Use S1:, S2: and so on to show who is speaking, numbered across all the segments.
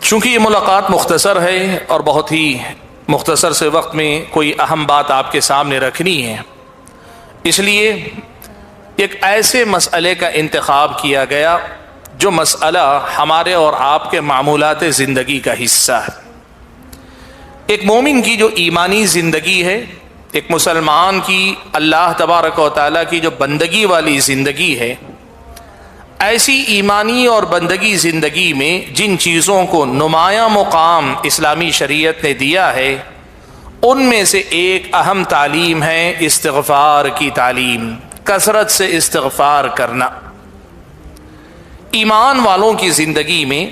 S1: چونکہ یہ ملاقات مختصر ہے اور بہت ہی مختصر سے وقت میں کوئی اہم بات آپ کے سامنے رکھنی ہے، اس لیے ایک ایسے مسئلے کا انتخاب کیا گیا جو مسئلہ ہمارے اور آپ کے معمولات زندگی کا حصہ ہے۔ ایک مومن کی جو ایمانی زندگی ہے، ایک مسلمان کی اللہ تبارک و تعالیٰ کی جو بندگی والی زندگی ہے، ایسی ایمانی اور بندگی زندگی میں جن چیزوں کو نمایاں مقام اسلامی شریعت نے دیا ہے، ان میں سے ایک اہم تعلیم ہے استغفار کی تعلیم، کثرت سے استغفار کرنا۔ ایمان والوں کی زندگی میں،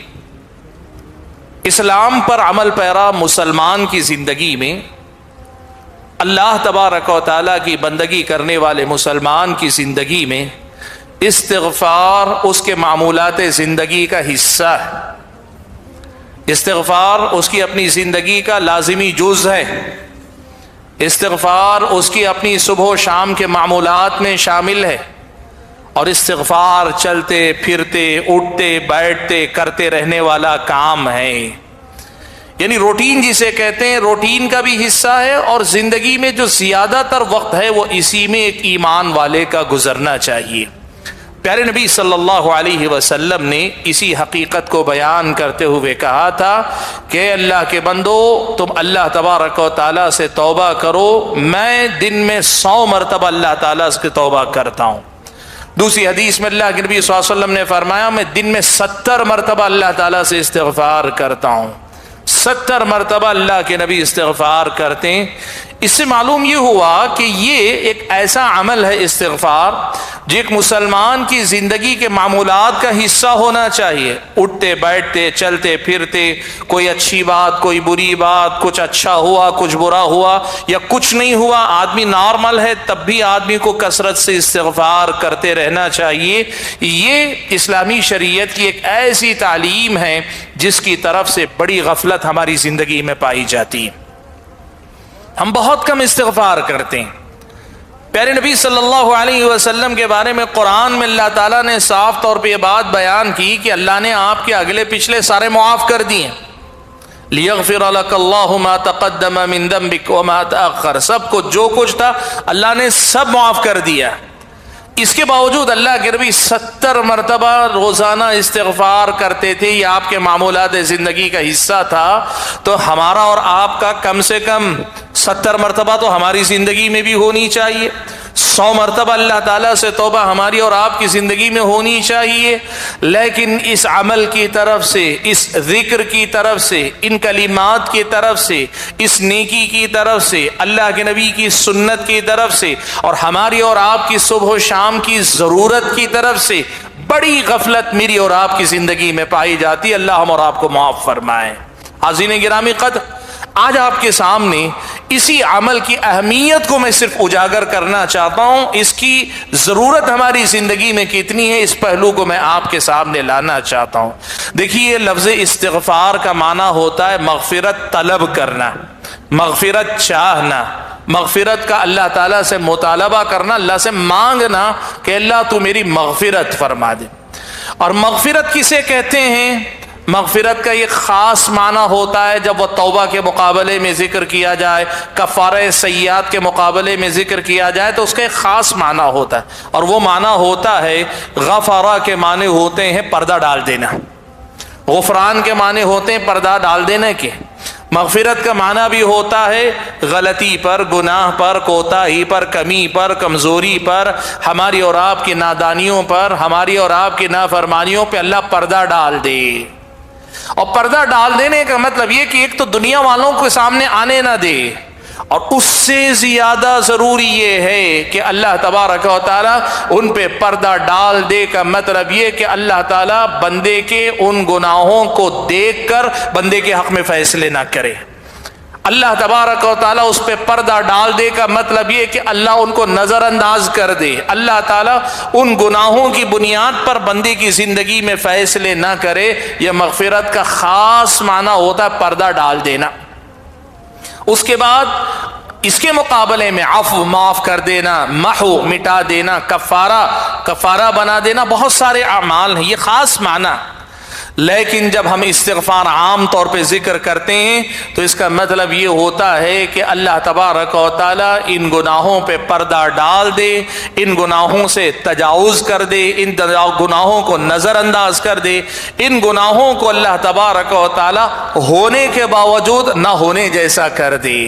S1: اسلام پر عمل پیرا مسلمان کی زندگی میں، اللہ تبارک و تعالیٰ کی بندگی کرنے والے مسلمان کی زندگی میں استغفار اس کے معمولات زندگی کا حصہ ہے۔ استغفار اس کی اپنی زندگی کا لازمی جز ہے۔ استغفار اس کی اپنی صبح و شام کے معمولات میں شامل ہے، اور استغفار چلتے پھرتے اٹھتے بیٹھتے کرتے رہنے والا کام ہے، یعنی روٹین جسے کہتے ہیں، روٹین کا بھی حصہ ہے، اور زندگی میں جو زیادہ تر وقت ہے وہ اسی میں ایک ایمان والے کا گزرنا چاہیے۔ پیارے نبی صلی اللہ علیہ وسلم نے اسی حقیقت کو بیان کرتے ہوئے کہا تھا کہ اللہ کے بندو، تم اللہ تبارک و تعالیٰ سے توبہ کرو، میں دن میں 100 مرتبہ اللہ تعالیٰ سے توبہ کرتا ہوں۔ دوسری حدیث میں اللہ کے نبی صلی اللہ علیہ وسلم نے فرمایا، میں دن میں 70 مرتبہ اللہ تعالیٰ سے استغفار کرتا ہوں۔ 70 مرتبہ اللہ کے نبی استغفار کرتے ہیں۔ اس سے معلوم یہ ہوا کہ یہ ایک ایسا عمل ہے استغفار جو ایک مسلمان کی زندگی کے معمولات کا حصہ ہونا چاہیے۔ اٹھتے بیٹھتے چلتے پھرتے کوئی اچھی بات کوئی بری بات، کچھ اچھا ہوا کچھ برا ہوا یا کچھ نہیں ہوا، آدمی نارمل ہے تب بھی آدمی کو کثرت سے استغفار کرتے رہنا چاہیے۔ یہ اسلامی شریعت کی ایک ایسی تعلیم ہے جس کی طرف سے بڑی غفلت ہماری زندگی میں پائی جاتی ہے۔ ہم بہت کم استغفار کرتے ہیں۔ پیارے نبی صلی اللہ علیہ وسلم کے بارے میں قرآن میں اللہ تعالیٰ نے صاف طور پہ یہ بات بیان کی کہ اللہ نے آپ کے اگلے پچھلے سارے معاف کر دیے۔ لِيَغْفِرَ لَكَ اللَّهُ مَا تَقَدَّمَ مِن ذَنبِكَ وَمَا تَأَخَّرَ، سب کو جو کچھ تھا اللہ نے سب معاف کر دیا۔ اس کے باوجود اللہ کے نبی 70 مرتبہ روزانہ استغفار کرتے تھے، یہ آپ کے معمولات زندگی کا حصہ تھا۔ تو ہمارا اور آپ کا کم سے کم 70 مرتبہ تو ہماری زندگی میں بھی ہونی چاہیے۔ 100 مرتبہ اللہ تعالیٰ سے توبہ ہماری اور آپ کی زندگی میں ہونی چاہیے۔ لیکن اس عمل کی طرف سے، اس ذکر کی طرف سے، ان کلمات کی طرف سے، اس نیکی کی طرف سے، اللہ کے نبی کی سنت کی طرف سے، اور ہماری اور آپ کی صبح و شام کی ضرورت کی طرف سے بڑی غفلت میری اور آپ کی زندگی میں پائی جاتی ہے۔ اللہ ہم اور آپ کو معاف فرمائے۔ حاضرین گرامی قدر، آج آپ کے سامنے اسی عمل کی اہمیت کو میں صرف اجاگر کرنا چاہتا ہوں، اس کی ضرورت ہماری زندگی میں کتنی ہے اس پہلو کو میں آپ کے سامنے لانا چاہتا ہوں۔ دیکھیے، لفظ استغفار کا معنی ہوتا ہے مغفرت طلب کرنا، مغفرت چاہنا، مغفرت کا اللہ تعالیٰ سے مطالبہ کرنا، اللہ سے مانگنا کہ اللہ تو میری مغفرت فرما دے۔ اور مغفرت کسے کہتے ہیں؟ مغفرت کا ایک خاص معنی ہوتا ہے جب وہ توبہ کے مقابلے میں ذکر کیا جائے، کفارہ سیئات کے مقابلے میں ذکر کیا جائے تو اس کا ایک خاص معنی ہوتا ہے، اور وہ معنی ہوتا ہے غفارہ کے معنی ہوتے ہیں پردہ ڈال دینا، غفران کے معنی ہوتے ہیں پردہ ڈال دینے کے۔ مغفرت کا معنی بھی ہوتا ہے غلطی پر، گناہ پر، کوتاہی پر، کمی پر، کمزوری پر، ہماری اور آپ کی نادانیوں پر، ہماری اور آپ کی نافرمانیوں پہ اللہ پردہ ڈال دے۔ اور پردہ ڈال دینے کا مطلب یہ کہ ایک تو دنیا والوں کے سامنے آنے نہ دے، اور اس سے زیادہ ضروری یہ ہے کہ اللہ تبارک و تعالیٰ ان پہ پردہ ڈال دے کا مطلب یہ کہ اللہ تعالیٰ بندے کے ان گناہوں کو دیکھ کر بندے کے حق میں فیصلے نہ کرے۔ اللہ تبارک و تعالیٰ اس پہ پردہ ڈال دے کا مطلب یہ کہ اللہ ان کو نظر انداز کر دے، اللہ تعالیٰ ان گناہوں کی بنیاد پر بندے کی زندگی میں فیصلے نہ کرے۔ یہ مغفرت کا خاص معنی ہوتا ہے پردہ ڈال دینا۔ اس کے بعد اس کے مقابلے میں عفو، معاف کر دینا، محو، مٹا دینا، کفارہ بنا دینا، بہت سارے اعمال ہیں، یہ خاص معنی۔ لیکن جب ہم استغفار عام طور پہ ذکر کرتے ہیں تو اس کا مطلب یہ ہوتا ہے کہ اللہ تبارک و تعالیٰ ان گناہوں پہ پردہ ڈال دے، ان گناہوں سے تجاوز کر دے، ان گناہوں کو نظر انداز کر دے، ان گناہوں کو اللہ تبارک و تعالیٰ ہونے کے باوجود نہ ہونے جیسا کر دے۔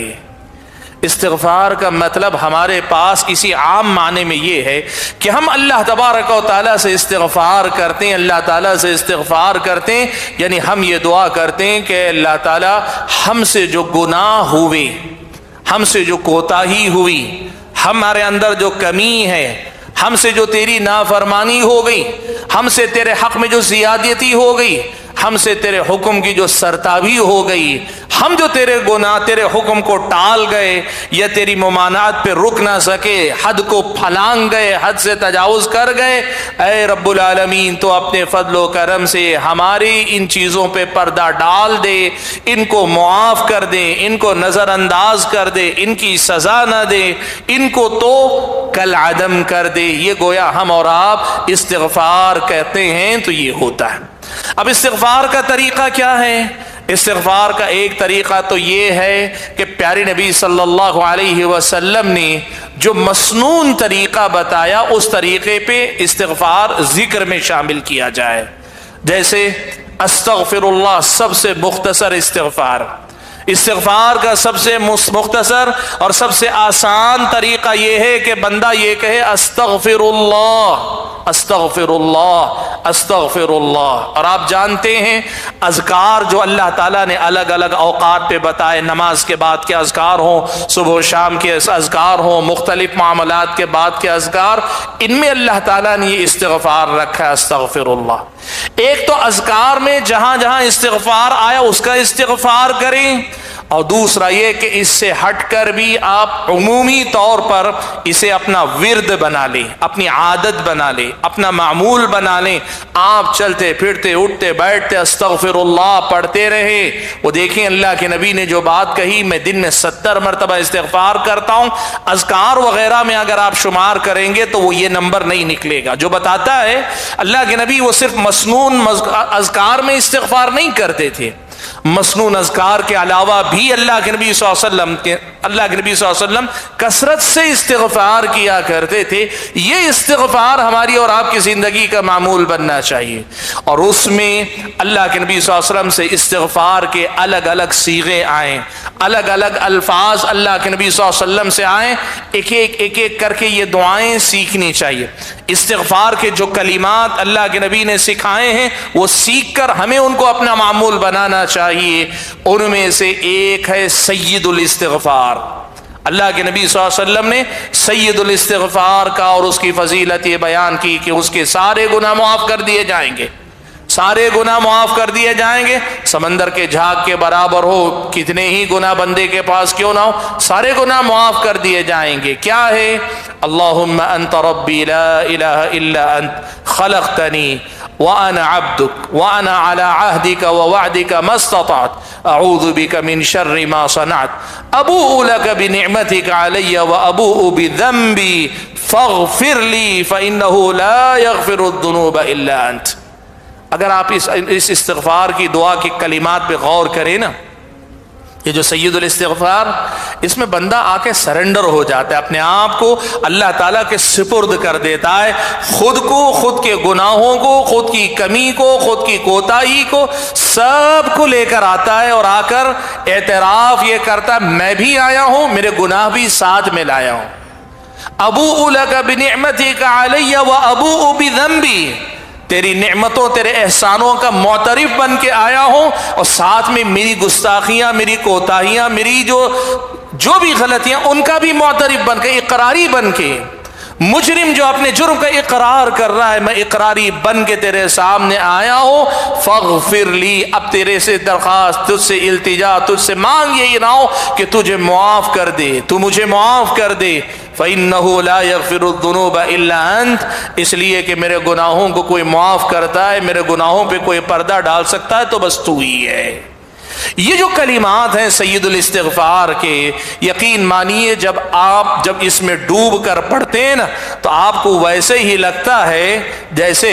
S1: استغفار کا مطلب ہمارے پاس اسی عام معنی میں یہ ہے کہ ہم اللہ تبارک و تعالیٰ سے استغفار کرتے ہیں، اللہ تعالیٰ سے استغفار کرتے ہیں، یعنی ہم یہ دعا کرتے ہیں کہ اللہ تعالیٰ ہم سے جو گناہ ہوئے، ہم سے جو کوتاہی ہوئی، ہمارے اندر جو کمی ہے، ہم سے جو تیری نافرمانی ہو گئی، ہم سے تیرے حق میں جو زیادتی ہو گئی، ہم سے تیرے حکم کی جو سرتابی ہو گئی، ہم جو تیرے گناہ تیرے حکم کو ٹال گئے یا تیری ممانعت پہ رک نہ سکے، حد کو پھلانگ گئے، حد سے تجاوز کر گئے، اے رب العالمین تو اپنے فضل و کرم سے ہماری ان چیزوں پہ پردہ ڈال دے، ان کو معاف کر دے، ان کو نظر انداز کر دے، ان کی سزا نہ دے، ان کو تو کل عدم کر دے۔ یہ گویا ہم اور آپ استغفار کہتے ہیں تو یہ ہوتا ہے۔ اب استغفار کا طریقہ کیا ہے؟ استغفار کا ایک طریقہ تو یہ ہے کہ پیارے نبی صلی اللہ علیہ وسلم نے جو مسنون طریقہ بتایا اس طریقے پہ استغفار ذکر میں شامل کیا جائے۔ جیسے استغفر اللہ سب سے مختصر استغفار، استغفار کا سب سے مختصر اور سب سے آسان طریقہ یہ ہے کہ بندہ یہ کہے استغفر اللہ، استغفر اللہ، استغفر اللہ۔ اور آپ جانتے ہیں اذکار جو اللہ تعالیٰ نے الگ الگ اوقات پہ بتائے، نماز کے بعد کے اذکار ہوں، صبح و شام کے اذکار ہوں، مختلف معاملات کے بعد کے اذکار، ان میں اللہ تعالیٰ نے یہ استغفار رکھا ہے، استغفر اللہ۔ ایک تو اذکار میں جہاں جہاں استغفار آیا اس کا استغفار کریں، اور دوسرا یہ کہ اس سے ہٹ کر بھی آپ عمومی طور پر اسے اپنا ورد بنا لیں، اپنی عادت بنا لیں، اپنا معمول بنا لیں۔ آپ چلتے پھرتے اٹھتے بیٹھتے استغفر اللہ پڑھتے رہے۔ وہ دیکھیں اللہ کے نبی نے جو بات کہی، میں دن میں 70 مرتبہ استغفار کرتا ہوں، اذکار وغیرہ میں اگر آپ شمار کریں گے تو وہ یہ نمبر نہیں نکلے گا۔ جو بتاتا ہے اللہ کے نبی وہ صرف مسنون اذکار میں استغفار نہیں کرتے تھے، مسنون اذکار کے علاوہ بھی اللہ کے نبی صلی اللہ علیہ وسلم کثرت سے استغفار کیا کرتے تھے۔ یہ استغفار ہماری اور آپ کی زندگی کا معمول بننا چاہیے، اور اس میں اللہ کے نبی صلی اللہ علیہ وسلم سے استغفار کے الگ الگ صیغے آئیں، الگ الگ الفاظ اللہ کے نبی صلی اللہ علیہ وسلم سے آئیں، ایک ایک کر کے یہ دعائیں سیکھنی چاہیے۔ استغفار کے جو کلمات اللہ کے نبی نے سکھائے ہیں وہ سیکھ کر ہمیں ان کو اپنا معمول بنانا چاہیے۔ ان میں سے ایک ہے سید الاستغفار۔ اللہ کے نبی صلی اللہ علیہ وسلم نے سید الاستغفار کا اور اس کی فضیلت یہ بیان کی کہ اس کے سارے گناہ معاف کر دیے جائیں گے، سارے گناہ معاف کر دیے جائیں گے، سمندر کے جھاگ کے برابر ہو، کتنے ہی گناہ بندے کے پاس کیوں نہ ہو، سارے گناہ معاف کر دیے جائیں گے۔ کیا ہے؟ اللہم انت ربی لا الہ الا انت خلقتنی وانا عبدک وانا علی عہدک ووعدک ما استطعت اعوذ بک من شر ما صنعت ابوء لک بنعمتک علی وابوء بذنبی فاغفر لی فانہ لا یغفر الذنوب الا انت۔ اگر آپ اس استغفار کی دعا کی کلمات پہ غور کریں نا، یہ جو سید الاستغفار، اس میں بندہ آ کے سرنڈر ہو جاتا ہے، اپنے آپ کو اللہ تعالیٰ کے سپرد کر دیتا ہے، خود کو، خود کے گناہوں کو، خود کی کمی کو، خود کی کوتاہی کو، سب کو لے کر آتا ہے، اور آ کر اعتراف یہ کرتا ہے میں بھی آیا ہوں، میرے گناہ بھی ساتھ میں لایا ہوں۔ ابوء لک بنعمتک علی وابوء بذنبی، تیری نعمتوں تیرے احسانوں کا معترف بن کے آیا ہوں، اور ساتھ میں میری گستاخیاں، میری کوتاہیاں، میری جو بھی غلطیاں ان کا بھی معترف بن کے، اقراری بن کے، مجرم جو اپنے جرم کا اقرار کر رہا ہے، میں اقراری بن کے تیرے سامنے آیا ہوں، فاغفر لی، اب تیرے سے درخواست، تجھ سے التجا، تجھ سے مانگ یہی نہ ہو کہ تجھے معاف کر دے، تو مجھے معاف کر دے، فَإِنَّهُ لَا يَغْفِرُ الذُّنُوبَ إِلَّا أَنْتَ، اس لیے کہ میرے گناہوں کو کوئی معاف کرتا ہے، میرے گناہوں پہ کوئی پردہ ڈال سکتا ہے تو بس تو ہی ہے۔ یہ جو کلمات ہیں سید الاستغفار کے، یقین مانیے جب اس میں ڈوب کر پڑھتے ہیں نا تو آپ کو ویسے ہی لگتا ہے جیسے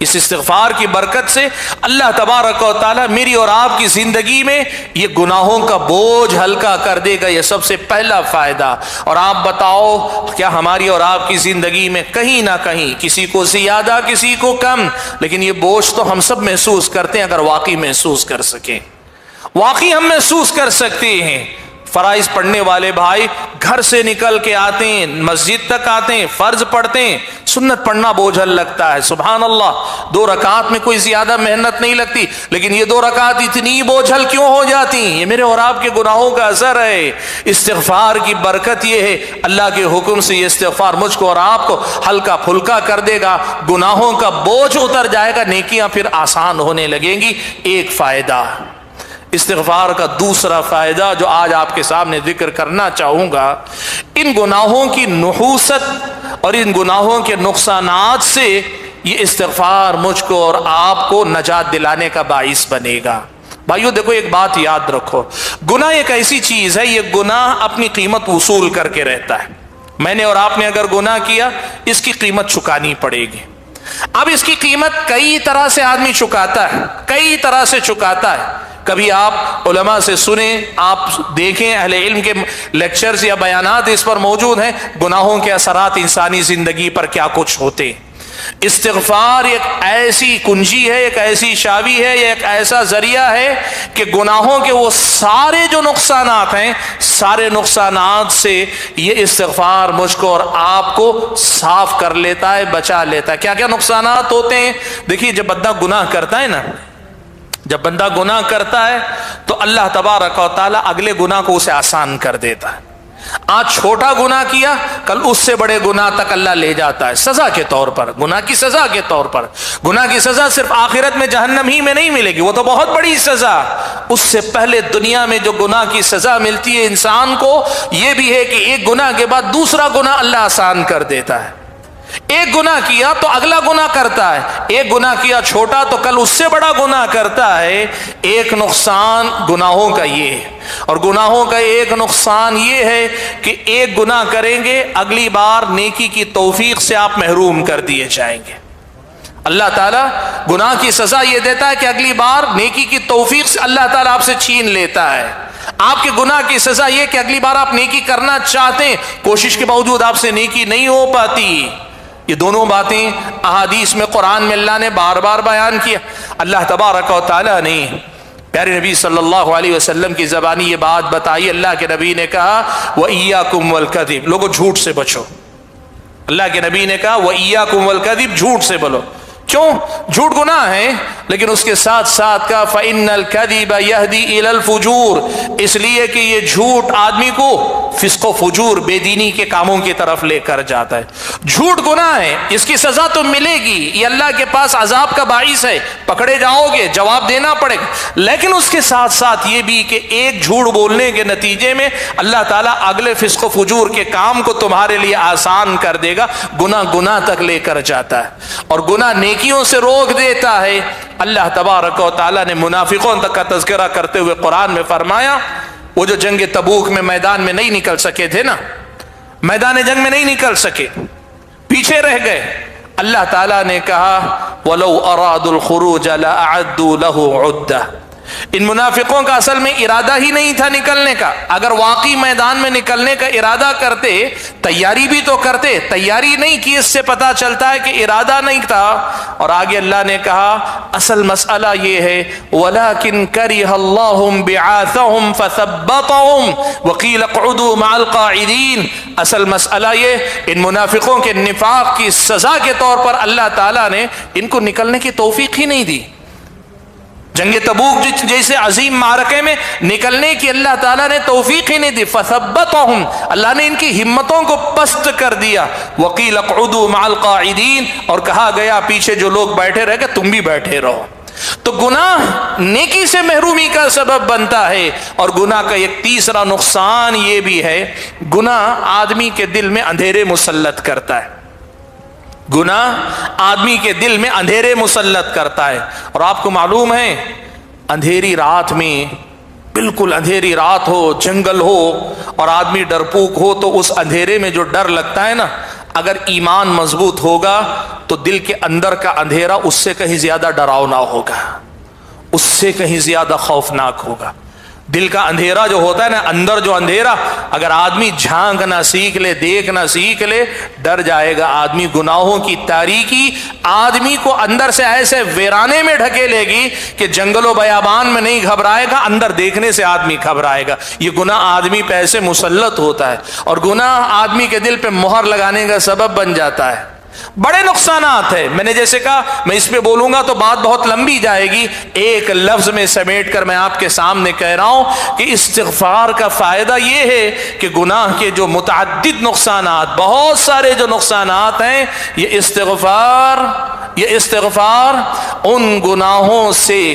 S1: اس استغفار کی برکت سے اللہ تبارک و تعالی میری اور آپ کی زندگی میں یہ گناہوں کا بوجھ ہلکا کر دے گا. یہ سب سے پہلا فائدہ. اور آپ بتاؤ کیا ہماری اور آپ کی زندگی میں کہیں نہ کہیں کسی کو زیادہ کسی کو کم, لیکن یہ بوجھ تو ہم سب محسوس کرتے ہیں. اگر واقعی محسوس کر سکیں, واقعی ہم محسوس کر سکتے ہیں. فرائض پڑھنے والے بھائی گھر سے نکل کے آتے ہیں, مسجد تک آتے ہیں, فرض پڑھتے ہیں, سنت پڑھنا بوجھل لگتا ہے. سبحان اللہ, 2 رکعات میں کوئی زیادہ محنت نہیں لگتی, لیکن یہ 2 رکعات اتنی بوجھل کیوں ہو جاتی؟ یہ میرے اور آپ کے گناہوں کا اثر ہے. استغفار کی برکت یہ ہے, اللہ کے حکم سے یہ استغفار مجھ کو اور آپ کو ہلکا پھلکا کر دے گا, گناہوں کا بوجھ اتر جائے گا, نیکیاں پھر آسان ہونے لگیں گی. ایک فائدہ. استغفار کا دوسرا فائدہ جو آج آپ کے سامنے ذکر کرنا چاہوں گا, ان گناہوں کی نحوست اور ان گناہوں کے نقصانات سے یہ استغفار مجھ کو اور آپ کو نجات دلانے کا باعث بنے گا. بھائیو دیکھو, ایک بات یاد رکھو, گناہ ایک ایسی چیز ہے, یہ گناہ اپنی قیمت وصول کر کے رہتا ہے. میں نے اور آپ نے اگر گناہ کیا, اس کی قیمت چکانی پڑے گی. اب اس کی قیمت کئی طرح سے آدمی چکاتا ہے, کئی طرح سے چکاتا ہے. کبھی آپ علماء سے سنیں, آپ دیکھیں, اہل علم کے لیکچرز یا بیانات اس پر موجود ہیں, گناہوں کے اثرات انسانی زندگی پر کیا کچھ ہوتے. استغفار ایک ایسی کنجی ہے, ایک ایسی چابی ہے, یہ ایک ایسا ذریعہ ہے کہ گناہوں کے وہ سارے جو نقصانات ہیں, سارے نقصانات سے یہ استغفار مجھ کو اور آپ کو صاف کر لیتا ہے, بچا لیتا ہے. کیا کیا نقصانات ہوتے ہیں؟ دیکھیے, جب بندہ گناہ کرتا ہے نا, جب بندہ گناہ کرتا ہے تو اللہ تبارک و تعالیٰ اگلے گناہ کو اسے آسان کر دیتا ہے. آج چھوٹا گناہ کیا, کل اس سے بڑے گناہ تک اللہ لے جاتا ہے, سزا کے طور پر, گناہ کی سزا کے طور پر. گناہ کی سزا صرف آخرت میں جہنم ہی میں نہیں ملے گی, وہ تو بہت بڑی سزا. اس سے پہلے دنیا میں جو گناہ کی سزا ملتی ہے انسان کو, یہ بھی ہے کہ ایک گناہ کے بعد دوسرا گناہ اللہ آسان کر دیتا ہے. ایک گناہ کیا تو اگلا گناہ کرتا ہے, ایک گناہ کیا چھوٹا تو کل اس سے بڑا گناہ کرتا ہے. ایک نقصان گناہوں کا یہ ہے, اور گناہوں کا ایک نقصان یہ ہے کہ ایک گناہ کریں گے, اگلی بار نیکی کی توفیق سے آپ محروم کر دیے جائیں گے. اللہ تعالیٰ گناہ کی سزا یہ دیتا ہے کہ اگلی بار نیکی کی توفیق سے اللہ تعالیٰ آپ سے چھین لیتا ہے. آپ کے گناہ کی سزا یہ کہ اگلی بار آپ نیکی کرنا چاہتے ہیں, کوشش کے باوجود آپ سے نیکی نہیں ہو پاتی. یہ دونوں باتیں احادیث میں, قرآن میں اللہ نے بار بار بیان کیا. اللہ تبارک و تعالیٰ نے پیارے نبی صلی اللہ علیہ وسلم کی زبانی یہ بات بتائی. اللہ کے نبی نے کہا وَإِيَّاكُمْ وَالْكَذِبِ, لوگوں جھوٹ سے بچو. اللہ کے نبی نے کہا وَإِيَّاكُمْ وَالْكَذِبِ, جھوٹ سے بولو. کیوں؟ جھوٹ گناہ ہے, لیکن اس کے ساتھ ساتھ کہا فَإِنَّ الْكَذِبَ يَهْدِي إِلَى الْفُجُورِ, اس لیے کہ یہ جھوٹ آدمی کو فسق و فجور, بے دینی کے کاموں کی طرف لے کر جاتا ہے. جھوٹ گناہ ہے, اس کی سزا تو ملے گی, یہ اللہ کے پاس عذاب کا باعث ہے, پکڑے جاؤ گے, جواب دینا پڑے گا. لیکن اس کے ساتھ ساتھ یہ بھی کہ ایک جھوٹ بولنے کے نتیجے میں اللہ تعالیٰ اگلے فسق و فجور کے کام کو تمہارے لیے آسان کر دے گا. گناہ تک لے کر جاتا ہے, اور گناہ نیکیوں سے روک دیتا ہے. اللہ تبارک و تعالیٰ نے منافقوں تک کا تذکرہ کرتے ہوئے قرآن میں فرمایا, وہ جو جنگ تبوک میں میدان میں نہیں نکل سکے تھے نا, میدان جنگ میں نہیں نکل سکے, پیچھے رہ گئے. اللہ تعالیٰ نے کہا وَلَوْ أَرَادُوا الْخُرُوجَ لَأَعَدُّوا لَهُ عُدَّةً, ان منافقوں کا اصل میں ارادہ ہی نہیں تھا نکلنے کا. اگر واقعی میدان میں نکلنے کا ارادہ کرتے, تیاری بھی تو کرتے, تیاری نہیں کی, اس سے پتا چلتا ہے کہ ارادہ نہیں تھا. اور آگے اللہ نے کہا اصل مسئلہ یہ ہے وَلَكِنْ كَرِهَ اللَّهُمْ بِعَاثَهُمْ فَثَبَّطَهُمْ وَقِيلَ اقْعُدُوا مَعَ الْقَاعِدِينَ. اصل مسئلہ یہ, ان منافقوں کے نفاق کی سزا کے طور پر اللہ تعالیٰ نے ان کو نکلنے کی توفیق ہی نہیں دی. جنگ تبوک جیسے عظیم معرکے میں نکلنے کی اللہ تعالیٰ نے توفیق ہی نہیں دی. فثبتهم, اللہ نے ان کی ہمتوں کو پست کر دیا. وقیل اقعدوا مع القاعدین, اور کہا گیا پیچھے جو لوگ بیٹھے رہ گئے تم بھی بیٹھے رہو. تو گناہ نیکی سے محرومی کا سبب بنتا ہے. اور گناہ کا ایک تیسرا نقصان یہ بھی ہے, گناہ آدمی کے دل میں اندھیرے مسلط کرتا ہے. گناہ آدمی کے دل میں اندھیرے مسلط کرتا ہے. اور آپ کو معلوم ہے اندھیری رات میں, بالکل اندھیری رات ہو, جنگل ہو, اور آدمی ڈرپوک ہو, تو اس اندھیرے میں جو ڈر لگتا ہے نا, اگر ایمان مضبوط ہوگا تو دل کے اندر کا اندھیرا اس سے کہیں زیادہ ڈراؤنا ہوگا، اس سے کہیں زیادہ خوفناک ہوگا۔ دل کا اندھیرا جو ہوتا ہے نا، اندر جو اندھیرا، اگر آدمی جھانکنا سیکھ لے، دیکھنا سیکھ لے، ڈر جائے گا آدمی۔ گناہوں کی تاریکی آدمی کو اندر سے ایسے ویرانے میں ڈھکیلے گی کہ جنگل و بیابان میں نہیں گھبرائے گا، اندر دیکھنے سے آدمی گھبرائے گا۔ یہ گناہ آدمی پہ ایسے مسلط ہوتا ہے، اور گناہ آدمی کے دل پہ مہر لگانے کا سبب بن جاتا ہے۔ بڑے نقصانات ہیں، میں نے جیسے کہا میں اس پہ بولوں گا تو بات بہت لمبی جائے گی، ایک لفظ میں سمیٹ کر میں آپ کے سامنے کہہ رہا ہوں کہ استغفار کا فائدہ یہ ہے کہ گناہ کے جو متعدد نقصانات، بہت سارے جو نقصانات ہیں، یہ استغفار ان گناہوں سے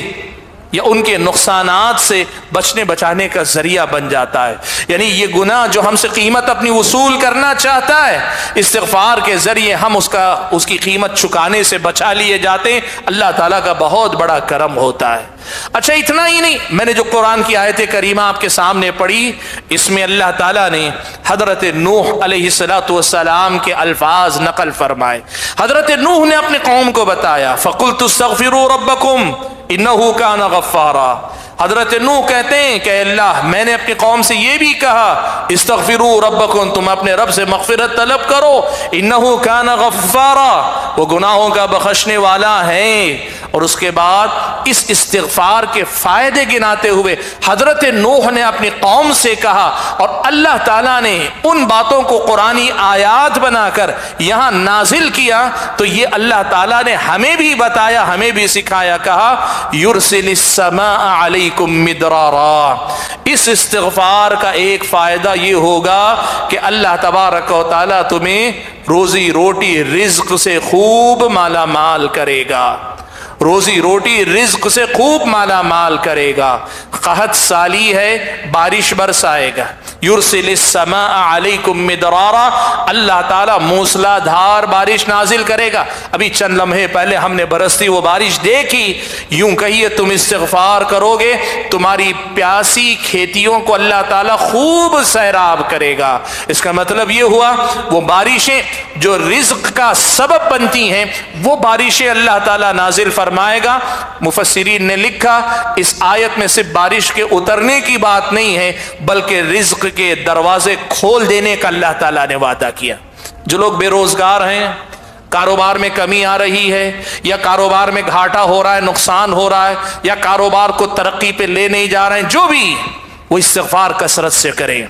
S1: یا ان کے نقصانات سے بچنے بچانے کا ذریعہ بن جاتا ہے۔ یعنی یہ گناہ جو ہم سے قیمت اپنی وصول کرنا چاہتا ہے، استغفار کے ذریعے ہم اس کی قیمت چکانے سے بچا لیے جاتے ہیں۔ اللہ تعالیٰ کا بہت بڑا کرم ہوتا ہے۔ اچھا اتنا ہی نہیں، میں نے جو قرآن کی آیت کریمہ آپ کے سامنے پڑھی، اس میں اللہ تعالیٰ نے حضرت نوح علیہ السلام کے الفاظ نقل فرمائے۔ حضرت نوح نے اپنے قوم کو بتایا، فَقُلْتُ اسْتَغْفِرُوا رَبَّكُمْ إِنَّهُ كَانَ غَفَّارًا۔ حضرت نوح کہتے ہیں کہ اللہ، میں نے اپنی قوم سے یہ بھی کہا، استغفروا ربکم، تم اپنے رب سے مغفرت طلب کرو، انہ کان غفارا، وہ گناہوں کا بخشنے والا ہے۔ اور اس کے بعد اس استغفار کے فائدے گناتے ہوئے حضرت نوح نے اپنی قوم سے کہا، اور اللہ تعالیٰ نے ان باتوں کو قرآنی آیات بنا کر یہاں نازل کیا، تو یہ اللہ تعالیٰ نے ہمیں بھی بتایا، ہمیں بھی سکھایا، کہا یرسل السماء علیکم مدرارا۔ اس استغفار کا ایک فائدہ یہ ہوگا کہ اللہ تبارک و تعالیٰ تمہیں روزی روٹی رزق سے خوب مالا مال کرے گا، روزی روٹی رزق سے خوب مالا مال کرے گا۔ قحط سالی ہے، بارش برسائے گا۔ یرسل السماء علیکم مدرارا، اللہ تعالیٰ موسلا دھار بارش نازل کرے گا۔ ابھی چند لمحے پہلے ہم نے برستی وہ بارش دیکھی۔ یوں کہیے تم استغفار کرو گے، تمہاری پیاسی کھیتیوں کو اللہ تعالیٰ خوب سیراب کرے گا۔ اس کا مطلب یہ ہوا وہ بارشیں جو رزق کا سبب بنتی ہیں، وہ بارشیں اللہ تعالیٰ نازل فرمائے گا۔ مفسرین نے لکھا اس آیت میں صرف بارش کے اترنے کی بات نہیں ہے، بلکہ رزق کے دروازے کھول دینے کا اللہ تعالیٰ نے وعدہ کیا۔ جو لوگ بے روزگار ہیں، کاروبار میں کمی آ رہی ہے، یا کاروبار میں گھاٹا ہو رہا ہے، نقصان ہو رہا ہے، یا کاروبار کو ترقی پہ لے نہیں جا رہے ہیں، جو بھی، وہ استغفار کثرت سے کریں،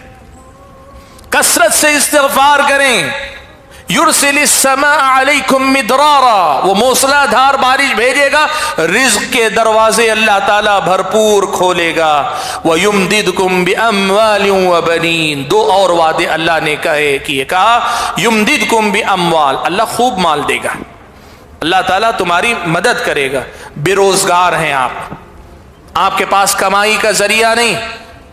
S1: کثرت سے استغفار کریں۔ یرسل السماء علیکم مدرارا، وہ موسلا دھار بارش بھیجے گا، رزق کے دروازے اللہ تعالیٰ بھرپور کھولے گا۔ وَيُمْدِدْكُمْ بِأَمْوَالٍ وَبَنِينَ، دو اور وعدے اللہ نے کہا، یمددکم بِأَمْوَال، اللہ خوب مال دے گا، اللہ تعالیٰ تمہاری مدد کرے گا۔ بے روزگار ہیں آپ کے پاس کمائی کا ذریعہ نہیں،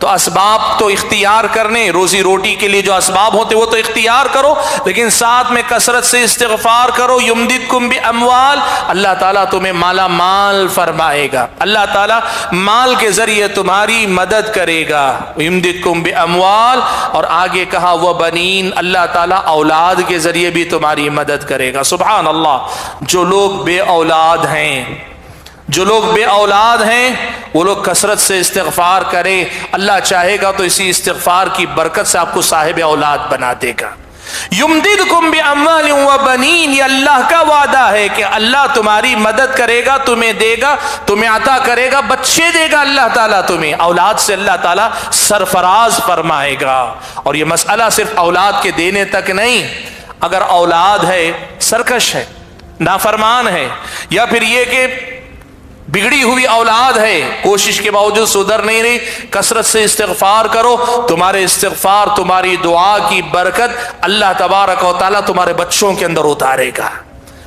S1: تو اسباب تو اختیار کرنے، روزی روٹی کے لیے جو اسباب ہوتے وہ تو اختیار کرو، لیکن ساتھ میں کثرت سے استغفار کرو۔ یمددکم باموال، اللہ تعالیٰ تمہیں مالا مال فرمائے گا، اللہ تعالیٰ مال کے ذریعے تمہاری مدد کرے گا۔ یمددکم باموال، اور آگے کہا وبنین، اللہ تعالیٰ اولاد کے ذریعے بھی تمہاری مدد کرے گا۔ سبحان اللہ۔ جو لوگ بے اولاد ہیں، جو لوگ بے اولاد ہیں، وہ لوگ کثرت سے استغفار کریں، اللہ چاہے گا تو اسی استغفار کی برکت سے آپ کو صاحب اولاد بنا دے گا۔ یمددکم باموال وبنین، یہ اللہ کا وعدہ ہے کہ اللہ تمہاری مدد کرے گا، تمہیں دے گا، تمہیں عطا کرے گا، بچے دے گا اللہ تعالیٰ تمہیں، اولاد سے اللہ تعالیٰ سرفراز فرمائے گا۔ اور یہ مسئلہ صرف اولاد کے دینے تک نہیں، اگر اولاد ہے سرکش ہے، نافرمان ہے، یا پھر یہ کہ بگڑی ہوئی اولاد ہے، کوشش کے باوجود سدھر نہیں رہی، کثرت سے استغفار کرو، تمہارے استغفار، تمہاری دعا کی برکت اللہ تبارک و تعالیٰ تمہارے بچوں کے اندر اتارے گا،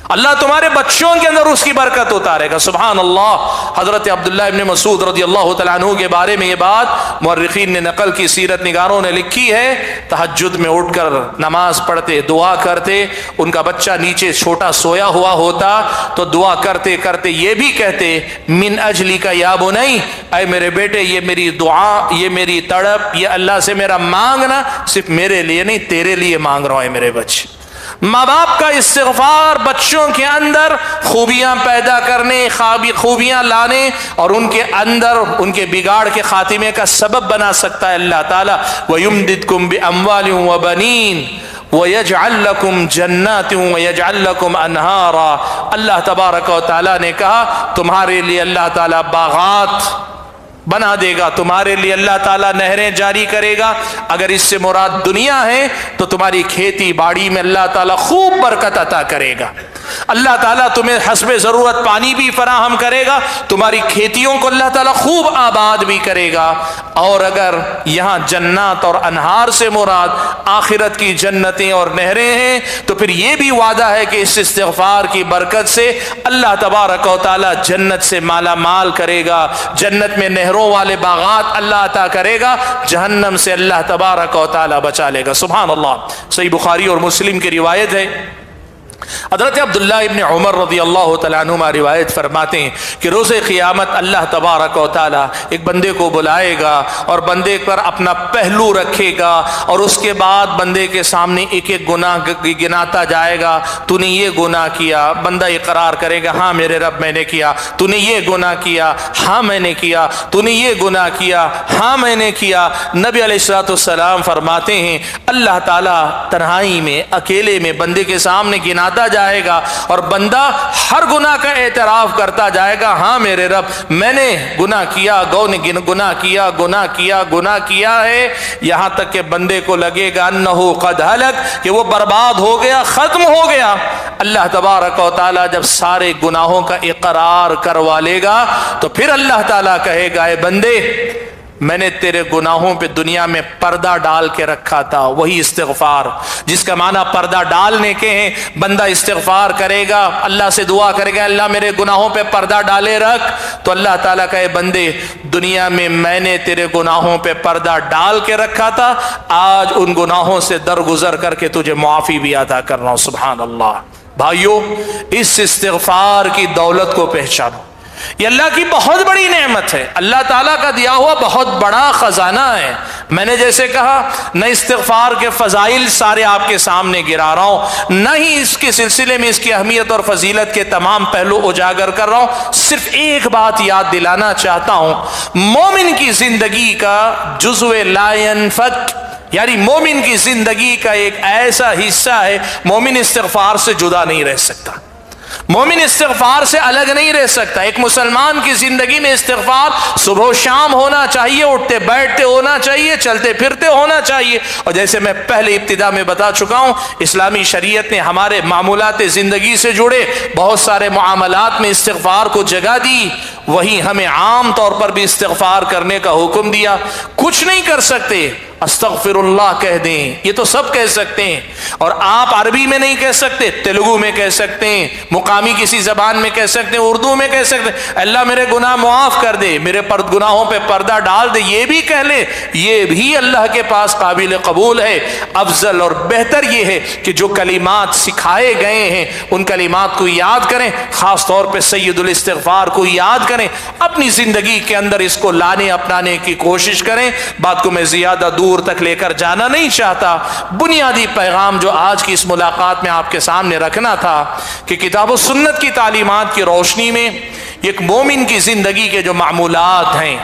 S1: اللہ تمہارے بچوں کے اندر اس کی برکت اتارے گا۔ سبحان اللہ۔ حضرت عبداللہ ابن مسعود رضی اللہ تعالیٰ عنہ کے بارے میں یہ بات مورخین نے نقل کی، سیرت نگاروں نے لکھی ہے، تہجد میں اٹھ کر نماز پڑھتے، دعا کرتے، ان کا بچہ نیچے چھوٹا سویا ہوا ہوتا تو دعا کرتے کرتے یہ بھی کہتے، من اجلک یا بنی، اے میرے بیٹے، یہ میری دعا، یہ میری تڑپ، یہ اللہ سے میرا مانگنا صرف میرے لیے نہیں، تیرے لیے مانگ رہا ہوں، اے میرے بچے۔ ماں باپ کا استغفار بچوں کے اندر خوبیاں پیدا کرنے، خوبیاں لانے اور ان کے اندر ان کے بگاڑ کے خاتمے کا سبب بنا سکتا ہے اللہ تعالیٰ۔ وَيُمْدِدْكُمْ بِأَمْوَالٍ وَبَنِينَ وَيَجْعَلْ لَكُمْ جَنَّاتٍ وَيَجْعَلْ لَكُمْ أَنْهَارًا۔ اللہ تبارک و تعالیٰ نے کہا تمہارے لیے اللہ تعالیٰ باغات بنا دے گا، تمہارے لیے اللہ تعالیٰ نہریں جاری کرے گا۔ اگر اس سے مراد دنیا ہے تو تمہاری کھیتی باڑی میں اللہ تعالیٰ خوب برکت عطا کرے گا، اللہ تعالیٰ تمہیں حسب ضرورت پانی بھی فراہم کرے گا، تمہاری کھیتیوں کو اللہ تعالیٰ خوب آباد بھی کرے گا۔ اور اگر یہاں جنات اور انہار سے مراد آخرت کی جنتیں اور نہریں ہیں تو پھر یہ بھی وعدہ ہے کہ اس استغفار کی برکت سے اللہ تبارک و تعالیٰ جنت سے مالا مال کرے گا، جنت میں نہروں والے باغات اللہ عطا کرے گا، جہنم سے اللہ تبارک و تعالیٰ بچا لے گا۔ سبحان اللہ۔ صحیح بخاری اور مسلم کی روایت ہے، حضرت عبداللہ ابن عمر رضی اللہ تعالیٰ عنہما روایت فرماتے ہیں کہ روز قیامت اللہ تبارک و تعالیٰ ایک بندے کو بلائے گا اور بندے پر اپنا پہلو رکھے گا اور اس کے بعد بندے کے سامنے ایک ایک گناہ گناتا جائے گا۔ تو نے یہ گناہ کیا، بندہ اقرار کرے گا ہاں میرے رب میں نے کیا۔ تو نے یہ گناہ کیا، ہاں میں نے کیا۔ تو نے یہ گناہ کیا، ہاں میں نے کیا۔ نبی علیہ الصلوۃ والسلام فرماتے ہیں اللہ تعالیٰ تنہائی میں اکیلے میں بندے کے سامنے گناتا جائے گا اور بندہ ہر گناہ کا اعتراف کرتا جائے گا ہاں میرے رب میں نے گناہ کیا، گناہ کیا ہے، یہاں تک کہ بندے کو لگے گا انہو قد ہلک، کہ وہ برباد ہو گیا، ختم ہو گیا۔ اللہ تبارک و تعالیٰ جب سارے گناہوں کا اقرار کروا لے گا تو پھر اللہ تعالیٰ کہے گا اے بندے میں نے تیرے گناہوں پہ دنیا میں پردہ ڈال کے رکھا تھا۔ وہی استغفار جس کا معنی پردہ ڈالنے کے ہیں، بندہ استغفار کرے گا، اللہ سے دعا کرے گا اللہ میرے گناہوں پہ پردہ ڈالے رکھ، تو اللہ تعالیٰ کہے بندے دنیا میں نے تیرے گناہوں پہ پردہ ڈال کے رکھا تھا، آج ان گناہوں سے درگزر کر کے تجھے معافی بھی عطا کر رہا ہوں۔ سبحان اللہ۔ بھائیو اس استغفار کی دولت کو پہچانو، یہ اللہ کی بہت بڑی نعمت ہے، اللہ تعالیٰ کا دیا ہوا بہت بڑا خزانہ ہے۔ میں نے جیسے کہا نہ استغفار کے فضائل سارے آپ کے سامنے گرا رہا ہوں، نہ ہی اس کے سلسلے میں اس کی اہمیت اور فضیلت کے تمام پہلو اجاگر کر رہا ہوں، صرف ایک بات یاد دلانا چاہتا ہوں، مومن کی زندگی کا جزو لا ينفك، یعنی مومن کی زندگی کا ایک ایسا حصہ ہے، مومن استغفار سے جدا نہیں رہ سکتا، مومن استغفار سے الگ نہیں رہ سکتا۔ ایک مسلمان کی زندگی میں استغفار صبح و شام ہونا چاہیے، اٹھتے بیٹھتے ہونا چاہیے، چلتے پھرتے ہونا چاہیے۔ اور جیسے میں پہلے ابتدا میں بتا چکا ہوں، اسلامی شریعت نے ہمارے معمولات زندگی سے جڑے بہت سارے معاملات میں استغفار کو جگہ دی، وہیں ہمیں عام طور پر بھی استغفار کرنے کا حکم دیا۔ کچھ نہیں کر سکتے استغفر اللہ کہہ دیں، یہ تو سب کہہ سکتے ہیں، اور آپ عربی میں نہیں کہہ سکتے، تیلگو میں کہہ سکتے ہیں، مقامی کسی زبان میں کہہ سکتے ہیں، اردو میں کہہ سکتے ہیں اللہ میرے گناہ معاف کر دے، میرے گناہوں پہ پردہ ڈال دے، یہ بھی کہہ لیں، یہ بھی اللہ کے پاس قابل قبول ہے۔ افضل اور بہتر یہ ہے کہ جو کلمات سکھائے گئے ہیں ان کلمات کو یاد کریں، خاص طور پہ سید الاستغفار کو یاد کریں، اپنی زندگی کے اندر اس کو لانے اپنانے کی کوشش کریں۔ بات کو میں زیادہ دور تک لے کر جانا نہیں چاہتا، بنیادی پیغام جو آج کی اس ملاقات میں آپ کے سامنے رکھنا تھا کہ کتاب و سنت کی تعلیمات کی روشنی میں ایک مومن کی زندگی کے جو معمولات ہیں،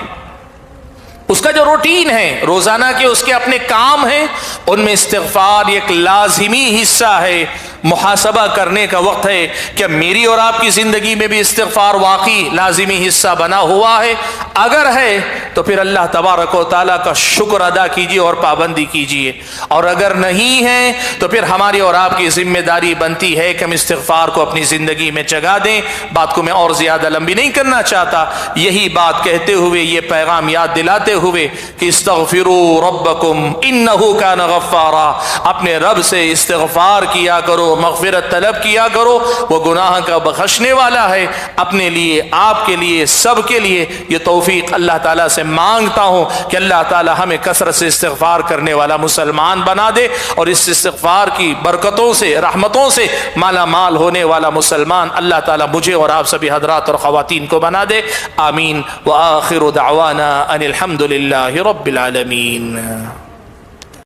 S1: اس کا جو روٹین ہے روزانہ کے، اس کے اپنے کام ہیں، ان میں استغفار ایک لازمی حصہ ہے۔ محاسبہ کرنے کا وقت ہے کہ میری اور آپ کی زندگی میں بھی استغفار واقعی لازمی حصہ بنا ہوا ہے، اگر ہے تو پھر اللہ تبارک و تعالیٰ کا شکر ادا کیجیے اور پابندی کیجیے، اور اگر نہیں ہے تو پھر ہماری اور آپ کی ذمہ داری بنتی ہے کہ ہم استغفار کو اپنی زندگی میں جگہ دیں۔ بات کو میں اور زیادہ لمبی نہیں کرنا چاہتا، یہی بات کہتے ہوئے، یہ پیغام یاد دلاتے ہوئے کہ استغفروا ربکم انہ کان غفارا، اپنے رب سے استغفار کیا کرو، مغفرت طلب کیا کرو، وہ گناہ کا بخشنے والا ہے۔ اپنے لیے، آپ کے لیے، سب کے لیے یہ توفیق اللہ تعالیٰ سے مانگتا ہوں کہ اللہ تعالیٰ ہمیں کثرت سے استغفار کرنے والا مسلمان بنا دے، اور اس استغفار کی برکتوں سے، رحمتوں سے مالا مال ہونے والا مسلمان اللہ تعالیٰ مجھے اور آپ سبھی حضرات اور خواتین کو بنا دے۔ آمین۔ وآخر دعوانا ان الحمد للہ رب العالمین۔